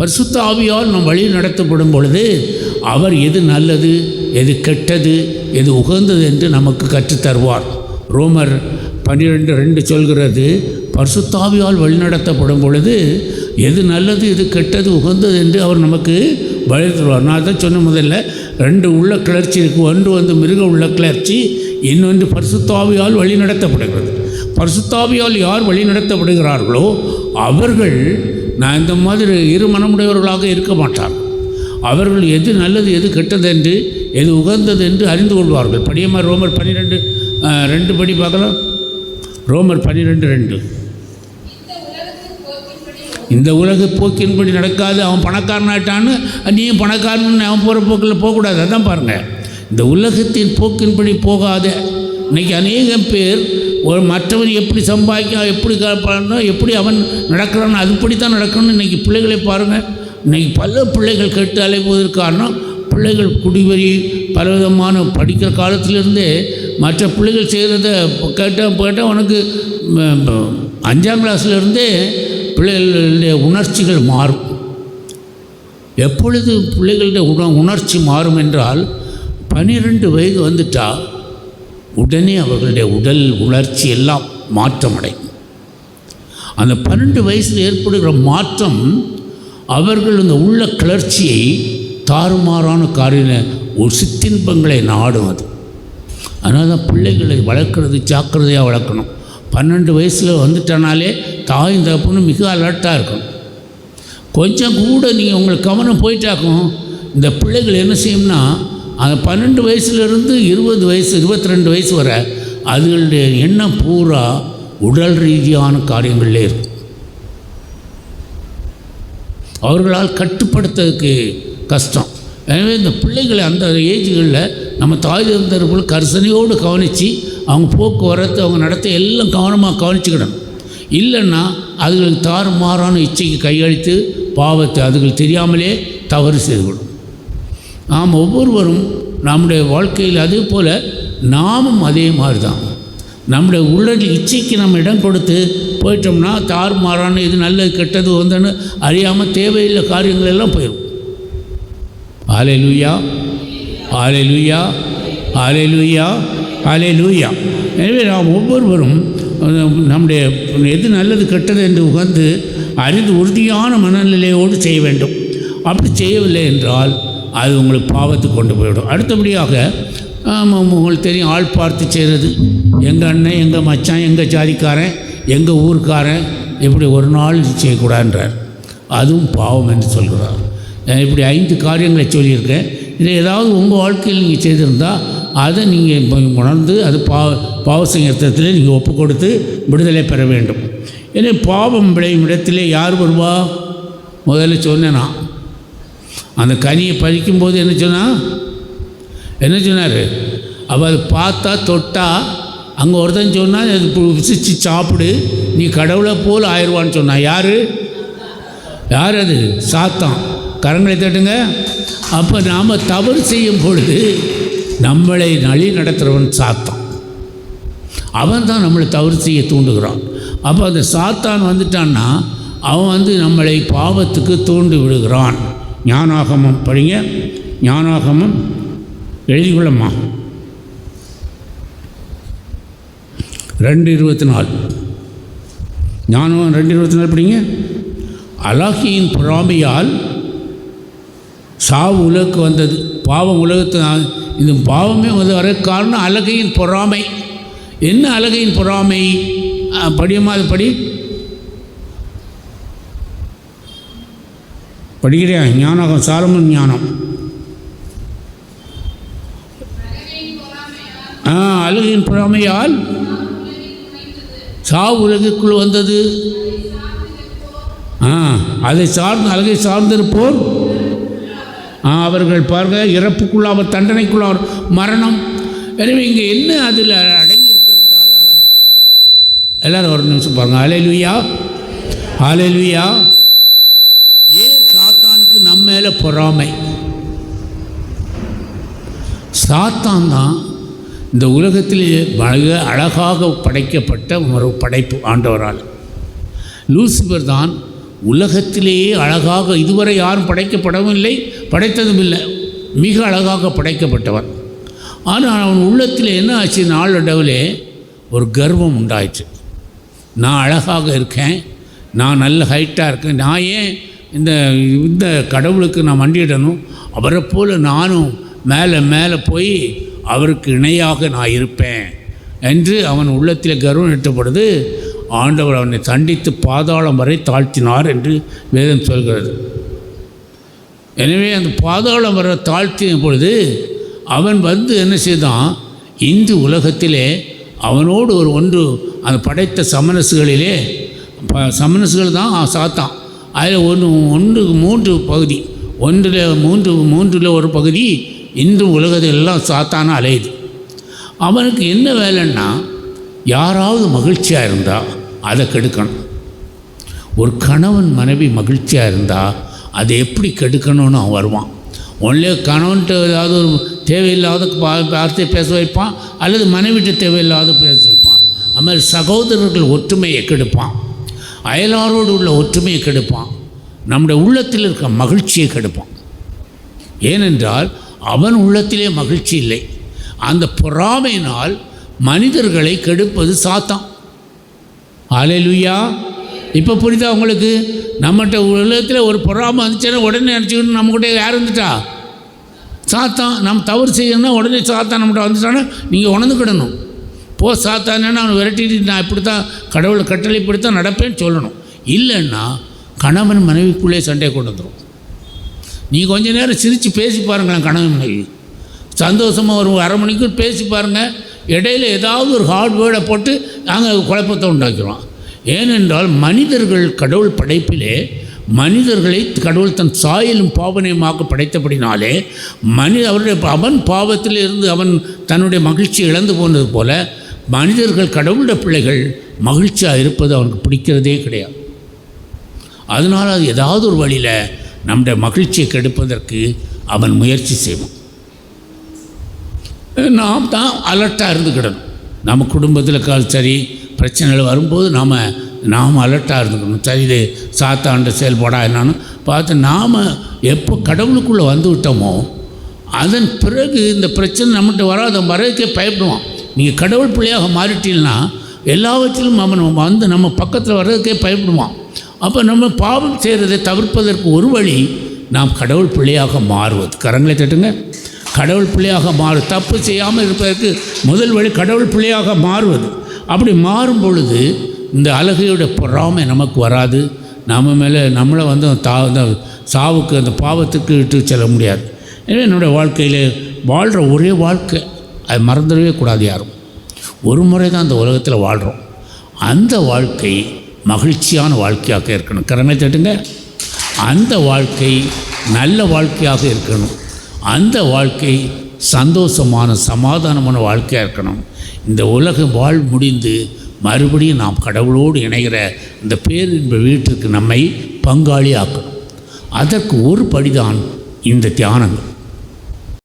பரிசுத்த ஆவியால் நாம் வழி நடத்தப்படும் பொழுது அவர் எது நல்லது, எது கெட்டது, எது உகந்தது என்று நமக்கு கற்றுத்தருவார். ரோமர் 12:2 சொல்கிறது, பரிசுத்த ஆவியால் வழிநடத்தப்படும் பொழுது எது நல்லது, எது கெட்டது, உகந்தது என்று அவர் நமக்கு வழி தருவார். நான் தான் சொன்ன முதல்ல 2 உள்ள கிளர்ச்சி இருக்குது. ஒன்று மிருக உள்ள கிளர்ச்சி, இன்னொன்று பரிசுத்த ஆவியால் வழி நடத்தப்படுகிறது. பரிசுத்த ஆவியால் யார் வழி நடத்தப்படுகிறார்களோ அவர்கள் நான் இந்த மாதிரி இருமனமுடையவர்களாக இருக்க மாட்டார். அவர்கள் எது நல்லது, எது கெட்டது என்று, எது உகந்தது என்று அறிந்து கொள்வார்கள். படியமா ரோமர் 12:2 படி பார்க்கலாம். ரோமர் 12:2. இந்த உலக போக்கின்படி நடக்காது. அவன் பணக்காரனாயிட்டான்னு நீயும் பணக்காரன்னு அவன் போகிற போக்கில் போகக்கூடாது. அதான் பாருங்கள், இந்த உலகத்தின் போக்கின்படி போகாத. இன்றைக்கி அநேகம் பேர் மற்றவன் எப்படி சம்பாதிக்க, எப்படி பண்ணணும், எப்படி அவன் நடக்கிறான்னு அதுபடி தான் நடக்கணும்னு இன்றைக்கி பிள்ளைகளை பாருங்கள். இன்றைக்கி பல பிள்ளைகள் கெட்டு அலைவதற்கு காரணம் பிள்ளைகள் குடிவரி பலவிதமான படிக்கிற காலத்திலிருந்தே மற்ற பிள்ளைகள் செய்கிறத கேட்டால் உனக்கு 5ஆம் கிளாஸ்லேருந்தே பிள்ளைகளுடைய உணர்ச்சிகள் மாறும். எப்பொழுது பிள்ளைகளுடைய உணர்ச்சி மாறும் என்றால் 12 வயது வந்துட்டால் உடனே அவர்களுடைய உடல் உணர்ச்சி எல்லாம் மாற்றமடையும். அந்த 12 வயசில் ஏற்படுகிற மாற்றம் அவர்கள் இந்த உள்ள கிளர்ச்சியை தாறுமாறான காரின ஒரு சிற்றின்பங்களை நாடும். அது அதனால தான் பிள்ளைகளை வளர்க்குறது ஜாக்கிரதையாக வளர்க்கணும். 12 வயசில் வந்துட்டனாலே தாய் தப்புன்னு மிக அலர்ட்டாக இருக்கணும். கொஞ்சம் கூட நீங்கள் உங்களுக்கு கவனம் போயிட்டாக்கும் இந்த பிள்ளைகள் என்ன செய்யும்னா, அந்த 12 வயசுலேருந்து 20 வயசு 22 வயசு வரை அதுகளுடைய எண்ணம் பூரா உடல் ரீதியான காரியங்களே இருக்கும். அவர்களால் கட்டுப்படுத்துறதுக்கு கஷ்டம். எனவே இந்த பிள்ளைகளை அந்த ஏஜ்களில் நம்ம தாய் தந்தர்கள் கரிசனையோடு கவனித்து அவங்க போக்குவரத்து, அவங்க நடத்த எல்லாம் கவனமாக கவனிச்சுக்கிடணும். இல்லைன்னா அதுகளுக்கு தாறுமாறான இச்சைக்கு கையளித்து பாவத்தை அதுகள் தெரியாமலே தவறு செய்துவிடும். நாம் ஒவ்வொருவரும் நம்முடைய வாழ்க்கையில் அதே போல் நாமும் அதே மாதிரி தான். நம்முடைய உள்ள இச்சைக்கு நம்ம இடம் கொடுத்து போயிட்டோம்னா தாறுமாறான இது நல்லது கெட்டது வந்தன்னு அறியாமல் தேவையில்லை காரியங்கள் எல்லாம் போயிடும். ஹல்லேலூயா, ஹல்லேலூயா, ஹல்லேலூயா, ஹல்லேலூயா. எனவே நாம் ஒவ்வொருவரும் நம்முடைய எது நல்லது கெட்டது என்று உகந்து அறிந்து உறுதியான மனநிலையோடு செய்ய வேண்டும். அப்படி செய்யவில்லை என்றால் அது உங்களுக்கு பாவத்துக்கு கொண்டு போய்விடும். அடுத்தபடியாக உங்களுக்கு தெரியும், ஆள் பார்த்து செய்கிறது. எங்கள் அண்ணன், எங்கள் மச்சான், எங்கள் ஜாதிக்காரன், எங்கள் ஊருக்காரன் இப்படி ஒரு நாள் செய்யக்கூடாதுன்றார். அதுவும் பாவம் என்று சொல்கிறார். இப்படி 5 காரியங்களை சொல்லியிருக்கேன். இதை ஏதாவது உங்கள் வாழ்க்கையில் நீங்கள் செய்திருந்தால் அதை நீங்கள் உணர்ந்து அது பாவ சங்கீதத்தில் நீங்கள் ஒப்பு கொடுத்து விடுதலை பெற வேண்டும். ஏன்னா பாவம் விளையும் இடத்திலே யார் வருவா? முதல்ல சொன்னேன்னா அந்த கனியை பறிக்கும்போது என்ன சொன்னார்? அப்போ அது பார்த்தா தொட்டா அங்கே ஒருத்தன் சொன்னால் அது விசிச்சு சாப்பிடு, நீ கடவுளை போல் ஆயிடுவான்னு சொன்னான். யார் அது? சாத்தான். கரங்களை தட்டுங்க. அப்போ நாம் தவறு செய்யும் பொழுது நம்மளை நழி நடத்துகிறவன் சாத்தான். அவன் தான் நம்மளை தவறு செய்ய தூண்டுகிறான். அப்போ அந்த சாத்தான் வந்துட்டான்னா அவன் நம்மளை பாவத்துக்கு தூண்டி விடுகிறான். ஞானாகமம் படிங்க. ஞானாகமம் எழுதிக்கொள்ளம்மா. 2:24. ஞானம் 2:24 படிங்க. அழகியின் பொறாமையால் சாவு உலகுக்கு வந்தது. பாவம் உலகத்து இந்த பாவமே வர காரணம் அழகையின் பொறாமை. என்ன அழகையின் பொறாமை? படியுமா? அது படிக்கிறேன். ஞானம் சாலமன் ஞானம். அழகையின் பொறாமையால் சாவு உலகிற்குள் வந்தது. அதை சார்ந்து அழகை சார்ந்திருப்போர் அவர்கள் பாருங்கள் இறப்புக்குள்ளாவர், தண்டனைக்குள்ளாவர், மரணம். எனவே இங்கே என்ன அதில் அடங்கி இருக்கிறதால் எல்லாரும் ஒரு நிமிஷம் பாருங்கள். ஹல்லேலூயா, ஹல்லேலூயா. ஏன் சாத்தானுக்கு நம்ம மேலே பொறாமை? சாத்தான் தான் இந்த உலகத்திலே மிக அழகாக படைக்கப்பட்ட ஒரு படைப்பு ஆண்டவரால். லூசிபர் தான் உலகத்திலேயே அழகாக இதுவரை யாரும் படைக்கப்படவும் இல்லை, படைத்ததும் இல்லை, மிக அழகாக படைக்கப்பட்டவன். ஆனால் அவன் உள்ளத்தில் என்ன ஆச்சு, நாளடைவில் ஒரு கர்வம் உண்டாயிற்று. நான் அழகாக இருக்கேன், நான் நல்ல ஹைட்டாக இருக்கேன், நான் ஏன் இந்த கடவுளுக்கு நான் மண்டியிடணும், அவரை போல் நானும் மேலே மேலே போய் அவருக்கு இணையாக நான் இருப்பேன் என்று அவன் உள்ளத்தில் கர்வம் எட்டப்படுது. ஆண்டவர் அவனை தண்டித்து பாதாளம் வரை தாழ்த்தினார் என்று வேதம் சொல்கிறது. எனவே அந்த பாதாளம் வரை தாழ்த்தின பொழுது அவன் என்ன செய்தான், இந்து உலகத்திலே அவனோடு ஒன்று அந்த படைத்த சமணசுகளிலே சமணசுகள் தான் சாத்தான். அதில் மூன்று பகுதி, மூன்றில் ஒரு பகுதி இன்று உலகத்திலெல்லாம் சாத்தான அலையுது. அவனுக்கு என்ன வேலைன்னா, யாராவது மகிழ்ச்சியாக இருந்தால் அதை கெடுக்கணும். ஒரு கணவன் மனைவி மகிழ்ச்சியாக இருந்தால் அதை எப்படி கெடுக்கணும்னு அவன் வருவான். ஒன்லே கணவன்கிட்ட ஏதாவது ஒரு தேவையில்லாத வார்த்தை பேச வைப்பான், அல்லது மனைவிட்ட தேவையில்லாத பேச வைப்பான். அது மாதிரி சகோதரர்கள் ஒற்றுமையை கெடுப்பான், அயலாரோடு உள்ள ஒற்றுமையை கெடுப்பான், நம்முடைய உள்ளத்தில் இருக்க மகிழ்ச்சியை கெடுப்பான். ஏனென்றால் அவன் உள்ளத்திலே மகிழ்ச்சி இல்லை. அந்த பொறாமையினால் மனிதர்களை கெடுப்பது சாத்தான். ஹல்லேலூயா. இப்போ புரியுதா உங்களுக்கு? நம்மகிட்ட உலகத்தில் ஒரு பொறாமை வந்துச்சுன்னா உடனே நினச்சிக்கணும், நம்மகிட்ட யார் வந்துட்டா? சாத்தான். நம்ம தவறு செய்யணும்னா உடனே சாத்தான் நம்மகிட்ட வந்துட்டானா நீங்கள் உணர்ந்துக்கிடணும். சாத்தானேன்னா அவனை விரட்டிட்டு நான் இப்படி தான் கடவுளை கட்டளை இப்படி தான் நடப்பேன்னு சொல்லணும். இல்லைன்னா கணவன் மனைவிக்குள்ளே சண்டையை கொண்டு வந்துடும். நீங்கள் கொஞ்சம் நேரம் சிரித்து பேசி பாருங்களேன், கணவன் மனைவி சந்தோஷமாக ஒரு அரை மணிக்கு பேசி பாருங்கள். இடையில் ஏதாவது ஒரு ஹார்ட் வேர்டை போட்டு நாங்கள் குழப்பத்தை உண்டாக்கிறோம். ஏனென்றால் மனிதர்கள் கடவுள் படைப்பிலே மனிதர்களை கடவுள் தன் சாயலும் பாவனையுமாக படைத்தபடினாலே அவன் பாவத்தில் இருந்து அவன் தன்னுடைய மகிழ்ச்சி இழந்து போனது போல மனிதர்கள் கடவுளுடைய பிள்ளைகள் மகிழ்ச்சியாக இருப்பது அவனுக்கு பிடிக்கிறதே கிடையாது. அதனால் அது ஏதாவது ஒரு வழியில் நம்முடைய மகிழ்ச்சியை கெடுப்பதற்கு அவன் முயற்சி செய்வான். நாம் தான் அலர்ட்டாக இருந்துக்கிடணும். நம்ம குடும்பத்தில் சரி பிரச்சனைகள் வரும்போது நாம் அலர்ட்டாக இருந்துக்கணும். சரி, இது சாத்தாண்ட செயல்பாடா என்னான்னு பார்த்து நாம் எப்போ கடவுளுக்குள்ளே வந்து விட்டோமோ அதன் பிறகு இந்த பிரச்சனை நம்மகிட்ட வராத வரதுக்கே பயப்படுவான். நீங்கள் கடவுள் பிள்ளையாக மாறிட்டீங்கன்னா எல்லாவற்றிலும் அவன் நம்ம பக்கத்தில் வர்றதுக்கே பயப்படுவான். அப்போ நம்ம பாவம் செய்கிறதை தவிர்ப்பதற்கு ஒரு வழி நாம் கடவுள் பிள்ளையாக மாறுவது. கரங்களை தட்டுங்க. கடவுள் பிள்ளையாக தப்பு செய்யாமல் இருப்பதற்கு முதல் வழி கடவுள் பிள்ளையாக மாறுவது. அப்படி மாறும் பொழுது இந்த அழகையோட பொறாமை நமக்கு வராது. நம்மளை அந்த சாவுக்கு அந்த பாவத்துக்கு இட்டு செல்ல முடியாது. எனவே என்னுடைய வாழ்க்கையில் வாழ்கிற ஒரே வாழ்க்கை, அது மறந்துடவே கூடாது யாரும். ஒரு முறை தான் அந்த உலகத்தில் வாழ்கிறோம். அந்த வாழ்க்கை மகிழ்ச்சியான வாழ்க்கையாக இருக்கணும். கரங்களை தட்டுங்க. அந்த வாழ்க்கை நல்ல வாழ்க்கையாக இருக்கணும். அந்த வாழ்க்கை சந்தோஷமான சமாதானமான வாழ்க்கையாக இருக்கணும். இந்த உலக முடிந்து மறுபடியும் நாம் கடவுளோடு இணைகிற இந்த பேரின்ப வீட்டிற்கு நம்மை பங்காளி ஆக்கணும். அதற்கு ஒரு படிதான் இந்த தியானங்கள்.